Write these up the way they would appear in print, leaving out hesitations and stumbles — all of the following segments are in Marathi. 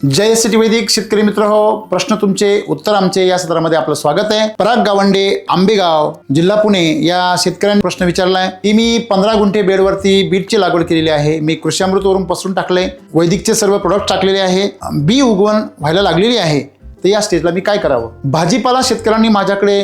जय सिटी वैदिक शेतकरी मित्र हो, प्रश्न तुमचे उत्तर आमचे या सत्रामध्ये आपलं स्वागत आहे। पराग गावंडे, आंबेगाव, जिल्हा पुणे या शेतकऱ्यांनी प्रश्न विचारलाय की मी 15 गुंठे बेडवरती बीटची लागवड केलेली आहे। मी कृषी अमृतवरून पसरून टाकले, वैदिकचे सर्व प्रोडक्ट टाकलेले आहे, बी उगवण व्हायला लागलेली आहे, तर या स्टेजला मी काय करावं? भाजीपाला शेतकऱ्यांनी माझ्याकडे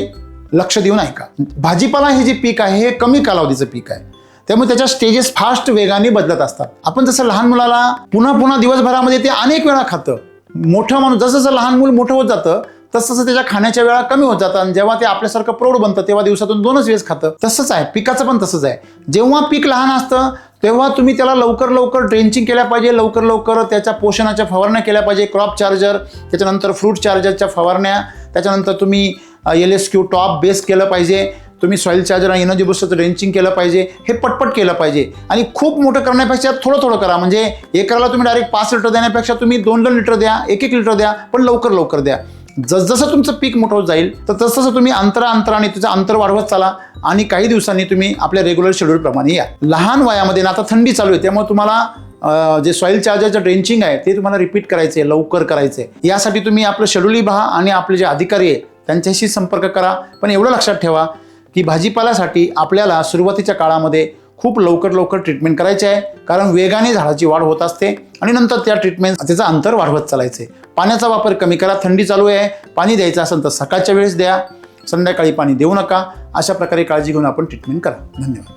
लक्ष देऊन ऐका। भाजीपाला हे जे पीक आहे हे कमी कालावधीचं पीक आहे, त्यामुळे त्याच्या स्टेजेस फास्ट वेगाने बदलत असतात। आपण जसं लहान मुलाला पुन्हा पुन्हा दिवसभरामध्ये ते अनेक वेळा खातं, मोठं माणूस जसं लहान मूल मोठं होत जातं तसं त्याच्या खाण्याच्या वेळा कमी होत जातात, आणि जेव्हा ते आपल्यासारखं प्रौढ बनतं तेव्हा दिवसातून 2च वेळेस खातं। तसंच आहे पिकाचं पण तसंच आहे। जेव्हा पीक लहान असतं तेव्हा तुम्ही त्याला लवकर ड्रेंचिंग केल्या पाहिजे, लवकर त्याच्या पोषणाच्या फवारण्या केल्या पाहिजे, क्रॉप चार्जर, त्याच्यानंतर फ्रूट चार्जरच्या फवारण्या, त्याच्यानंतर तुम्ही LSQ टॉप बेस केलं पाहिजे, तुम्ही सॉइल चार्जर आणि एनर्जी बुस्टरचं ड्रेंचिंग केलं पाहिजे। हे पटपट केलं पाहिजे आणि खूप मोठं करण्यापेक्षा थोडं करा। म्हणजे एकराला तुम्ही डायरेक्ट 5 लिटर देण्यापेक्षा तुम्ही 2 लिटर द्या, 1 लिटर द्या, पण लवकर द्या। जसं तुमचं पीक मोठं होत जाईल तर तसं तुम्ही अंतराने तुझं अंतर वाढवत चाला आणि काही दिवसांनी तुम्ही आपल्या रेग्युलर शेड्यूल प्रमाणे या। लहान वयामध्ये आता थंडी चालू आहे, त्यामुळे तुम्हाला जे सॉइल चार्जरचं ड्रेंचिंग आहे ते तुम्हाला रिपीट करायचं आहे, लवकर करायचं आहे। यासाठी तुम्ही आपलं शेड्यूलही पहा आणि आपले जे अधिकारी आहे त्यांच्याशी संपर्क करा। पण एवढं लक्षात ठेवा की भाजीपाल्यासाठी आपल्याला सुरुवातीच्या काळामध्ये खूप लवकर ट्रीटमेंट करायची आहे, कारण वेगाने झाडाची वाढ होत असते आणि नंतर त्या ट्रीटमेंट त्याचं अंतर वाढवत चालायचे। पाण्याचा वापर कमी करा, थंडी चालू आहे, पाणी द्यायचं असेल तर सकाळच्या वेळेस द्या, संध्याकाळी पाणी देऊ नका। अशा प्रकारे काळजी घेऊन आपण ट्रीटमेंट करा। धन्यवाद।